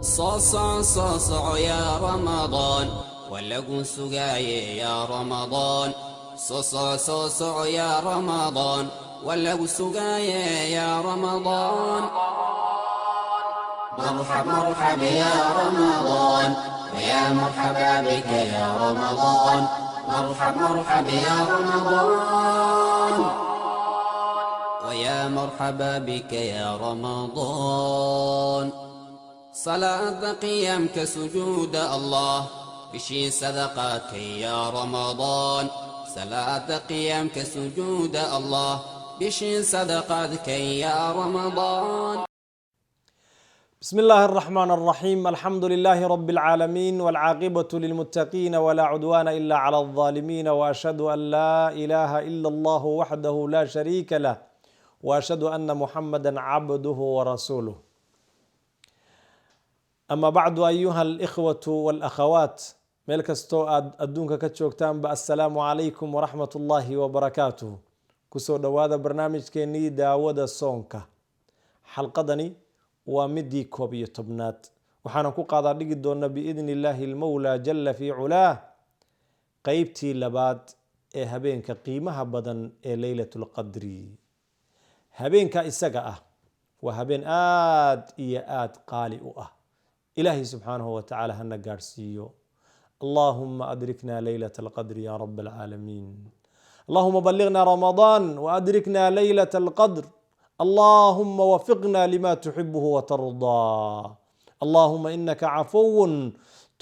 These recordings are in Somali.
صاصع يا رمضان ولقوا سقاي يا رمضان. صاصع يا رمضان ولقوا سقاي يا رمضان. مرحب يا رمضان ويا مرحبا بك يا رمضان. مرحب يا رمضان ويا مرحبا بك يا رمضان. صلاة قيامك سجود الله بشي صدقاتك يا رمضان. صلاة قيامك سجود الله بشي صدقاتك يا رمضان. بسم الله الرحمن الرحيم. الحمد لله رب العالمين والعاقبة للمتقين ولا عدوان إلا على الظالمين، وأشهد أن لا إله إلا الله وحده لا شريك له، وأشهد أن محمدا عبده ورسوله. أما بعد أيها الإخوة والأخوات meel kastoo aad adduunka ka joogtaanba assalaamu calaykum waraxmat ullaahi wabarakaatuh. kusoo dhowaada barnaamijkeennii daawada soonka. xalqadani waa midii 11aad waxaana ku qaadaa dhigi doona biidni illaahi almawlaa jalla fii culaah qeybtii labaad ee habeenka qiimaha badan ee leylatul qadri. habeenka isaga ah waa habeen aad iyo aad qaali u ah. ilaahay subxaanahu wa tacaala hana gaadhsiiyo. اللهم أدركنا ليلة القدر يا رب العالمين. اللهم بلغنا رمضان وأدركنا ليلة القدر. اللهم وفقنا لما تحبه وترضى. اللهم إنك عفو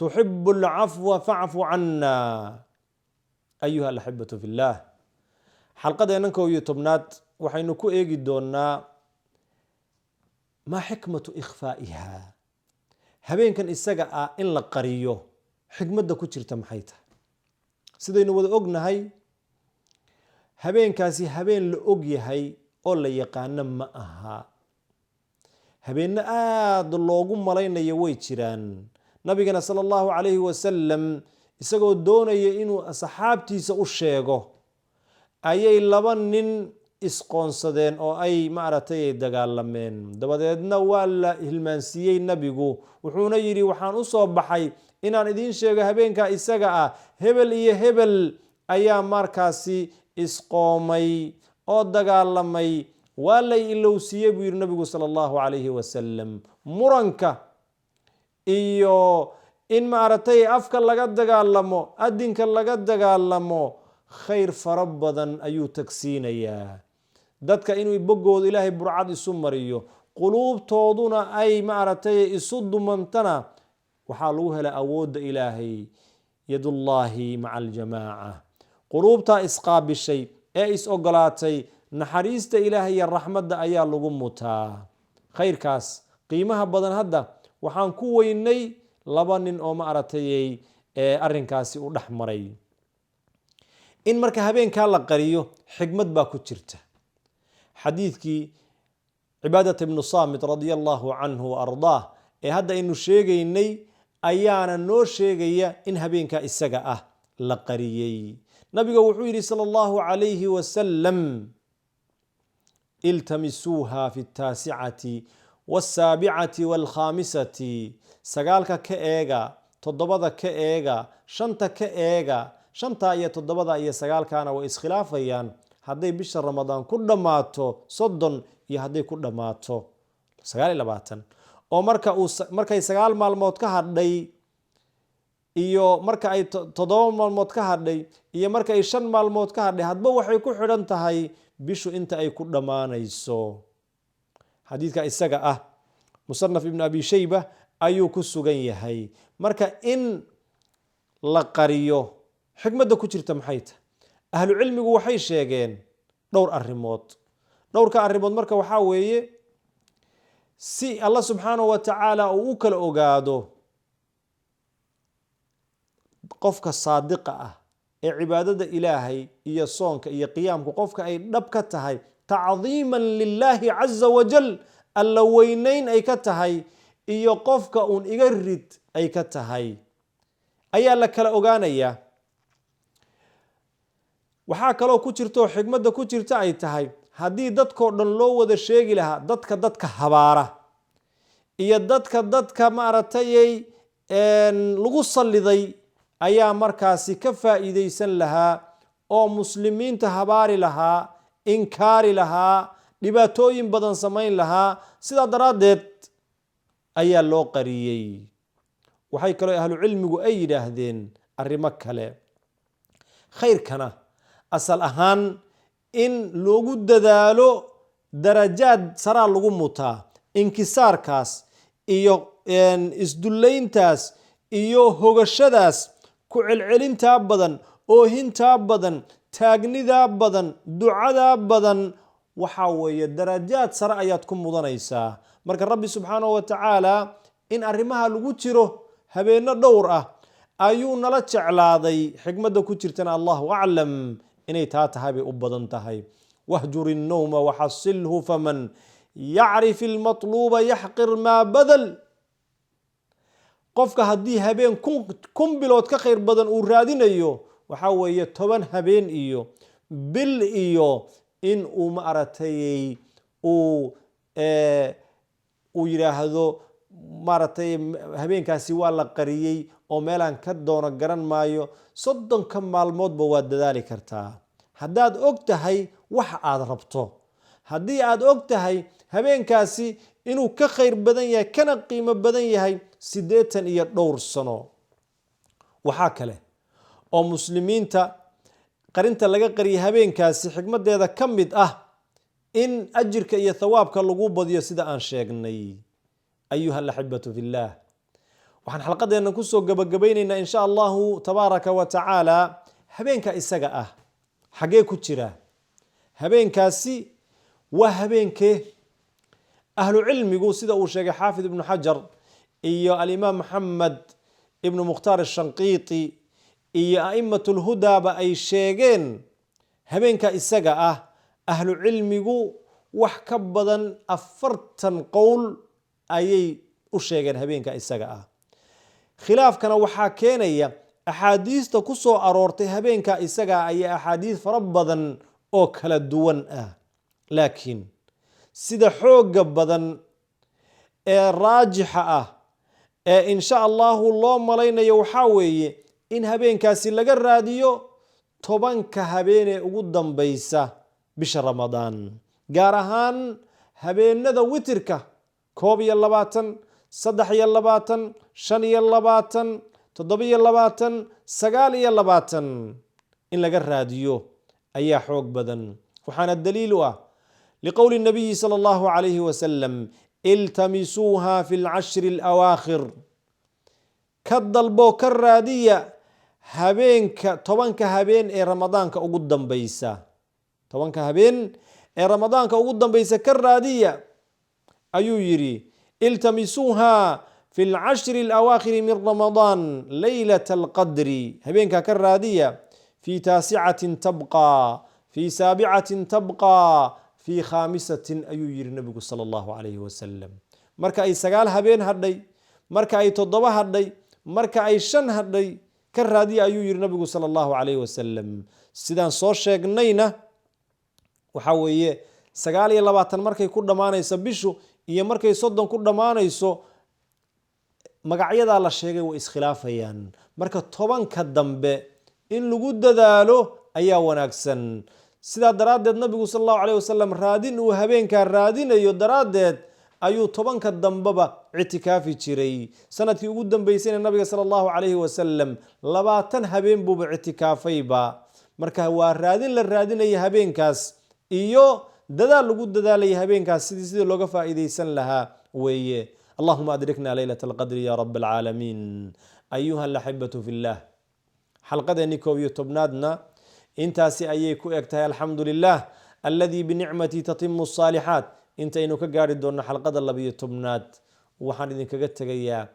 تحب العفو فاعف عنا. أيها الأحبة في الله، حلقة ينكو يتبنات وحينكو إيجي دونا ما حكمة إخفائها. هبين كان إساقا إن لقريو xigmadda ku jirta maxay tahay? sidaynu wada ognahay habeenkaasi habeen la og yahay oo la yaqaano ma aha. habeenna aad loogu malaynayo way jiraan. nabigana sala allahu calayhi wasalam isagoo doonaya inuu asxaabtiisa u sheego ayay laba nin isqoonsadeen oo ay maaragtay dagaalameen. dabadeedna waa la hilmaansiiyey nabigu, wuxuuna yidhi waxaan u soo baxay inaan idiin sheego habeenka isaga ah hebel iyo hebel ayaa markaasi isqoomay oo dagaalamay. waa lay ilowsiiyey buu yidhi nabigu sala allahu calayhi wasalam. muranka iyo in maaragtay afka laga dagaalamo, adinka laga dagaalamo, khayr fara badan ayuu tagsiinayaa. dadka inuu boggooda ilaahay burcad isu mariyo, quluubtooduna ay maaragtay isu dumantana waxaa lagu hela awoodda ilaahay. yadullaahi maca aljamaaca. quluubtaa isqaabishay ee is ogolaatay naxariista ilaahay iyo raxmadda ayaa lagu mutaa. khayrkaas qiimaha badan hadda waxaan ku weynay laba nin oo maaragtay arrinkaasi u dhex maray. in marka habeenkaa la qariyo xigmad baa ku jirta. xadiidkii cibaadata ibnu saamit radia allahu canhu wa ardaah ee hadda aynu sheegaynay ayaana noo sheegaya in habeenka isaga ah la qariyey. nabiga wuxuu yidhi sala allahu calayhi wasalam iltamisuuha fi اtaasicati wاsaabicati wاlkhaamisati. sagaalka ka eega, toddobada ka eega, shanta ka eega. shantaa iyo toddobada iyo sagaalkaana way iskhilaafayaan hadday bisha ramadaan ku dhammaato 30 iyo hadday ku dhammaato 29. oo markay 9 maalmood ka hadhay iyo marka ay 7 maalmood ka hadhay iyo marka ay 5 maalmood ka hadhay hadba waxay ku xidhan tahay bishu inta ay ku dhammaanayso. xadiidka isaga ah musannaf ibn abi shayba ayuu ku sugan yahay. marka in la qariyo xikmadda ku jirta maxay tahay? ahlu cilmigu waxay sheegeen dhowr arrimood. dhowrka arrimood marka waxaa weeye si allah subxaanahu wa tacaala uu u kala ogaado qofka saadiqa ah ee cibaadada ilaahay iyo soonka iyo qiyaamku qofka ay dhab ka tahay, tacdiiman lilaahi caza wajal, alla weynayn ay ka tahay, iyo qofka uun iga rid ay ka tahay, ayaa la kala ogaanayaa. waxaa kaloo ku jirto xikmadda ku jirta ay tahay haddii dadkoo dhan loo wada sheegi lahaa dadka habaara iyo dadka maaragtay lagu salliday ayaa markaasi ka faa'iidaysan lahaa oo muslimiinta habaari lahaa, inkaari lahaa, dhibaatooyin badan samayn lahaa. sidaa daraaddeed ayaa loo qariyey. waxay kaloo ahlu cilmigu ay yidhaahdeen arrimo kale. khayrkana asal ahaan in loogu dadaalo darajaad saraa lagu mutaa. inkisaarkaas iyo isdullayntaas iyo hogashadaas, ku celcelintaa badan, oohintaa badan, taagnidaa badan, ducadaa badan, waxaa weeye darajaad sare ayaad ku mudanaysaa. marka rabbi subxaanahu wa tacaala in arrimaha lagu jiro habeenno dhowr ah ayuu nala jeclaaday. xikmadda ku jirtana allahu aclam inay taa tahay bay u badan tahay. wahjur innowma waxasilhu faman yacrif ilmatluuba yaxqir maa badal. qofka haddii habeen kun bilood ka khayr badan uu raadinayo, waxaa weeye 10 habeen iyo bil iyo in uu maaragtay uu yidhaahdo maaragtay habeenkaasi waa la qariyey oo meelaan ka doono garan maayo. 30 maalmoodba waad dadaali kartaa haddaad og tahay wax aad rabto. haddii aad og tahay habeenkaasi inuu ka khayr badan yahay kana qiimo badan yahay 80 iyo dhowr sano. waxaa kale oo muslimiinta qarinta laga qariyay habeenkaasi xikmadeeda ka mid ah in ajirka iyo thawaabka lagu badiyo sida aan sheegnay. ayuha alaxibatu fillah, waxaan xalqadeena kusoo gabagabaynaynaa insha allahu tabaaraka wa tacaala habeenka isaga ah xagee ku jira. habeenkaasi waa habeenkee? ahlu cilmigu sida uu sheegay xaafid ibnu xajar iyo alimaam maxamed ibnu mukhtaar ashanqiiti iyo a'imatu lhudaaba ay sheegeen, habeenka isaga ah ahlu cilmigu wax ka badan 40 qowl ayay u sheegeen habeenka isaga ah. khilaafkana waxaa keenaya axaadiista ku soo aroortay habeenka isaga ah ayaa axaadiis fara badan oo kala duwan ah. laakiin sida xooga badan ee raajixa ah ee insha allahu loo malaynayo waxaa weeye in habeenkaasi laga raadiyo 10 habeenee ugu dambaysa bisha ramadaan, gaar ahaan habeenada witirka 21, 23, 25, 27, 29 in laga raadiyo ayaa xoog badan. waxaana daliil u ah liqowli nabiyi sala allahu calayhi wasalam iltamisuuha fi lcashri alawaakhir. ka dalbo ka raadiya habeenka 10 habeen ee ramadaanka ugu dambaysa. 10 habeen ee ramadaanka ugu dambaysa ka raadiya ayuu yidhi. iltamisuuha fi lcashri alawaakhiri min ramadaan laylata alqadri. habeenka ka raadiya fi taasicatin tabqa, fi saabicatin tabqa, fi khaamisatin ayuu yidhi nabigu sala allahu calayhi wasalam. marka ay 9 habeen hadhay, marka ay 7 hadhay, marka ay 5 hadhay ka raadiya ayuu yidhi nabigu sala allahu calayhi wasalam. sidaan soo sheegnayna waxaa weeye 29 markay ku dhammaanayso bishu iyo markay 30 ku dhammaanayso magacyadaa la sheegay way iskhilaafayaan. marka 10ka dambe in lagu dadaalo ayaa wanaagsan. sidaa daraaddeed nabigu sal allahu calayh wasalam raadin uu habeenkaa raadinayo daraaddeed ayuu 10ka dambeba ictikaafi jiray. sanadkii ugu dambaysayna nabiga sala allahu calayhi wasalam 20 habeen buuba ictikaafayba. marka waa raadin la raadinaya habeenkaas iyo dadaal lagu dadaalaya habeenkaas sidii looga faa'iidaysan lahaa weeye. allahuma adrikna laylata alqadri ya rab alcaalamiin. ayuha alaxibatu fillah, xalqadeeni 11aadna intaasi ayay ku eg tahay. alxamdu lilah alladii binicmati tatimu الصaalixaat. intaynu ka gaari doonno xalqada 12aad waxaan idinkaga tegayaa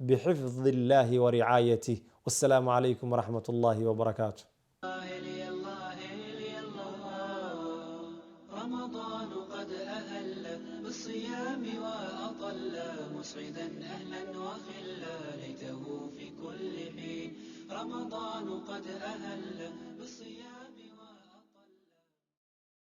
bixifdi illaahi wa ricaayatih. wassalaamu calaykum waraxmat ullaahi wabarakaatu. رمضان قد أهل بالصيام وأطل مسعدا أهلا وخلا ليته في كل حين. رمضان قد أهل بالصيام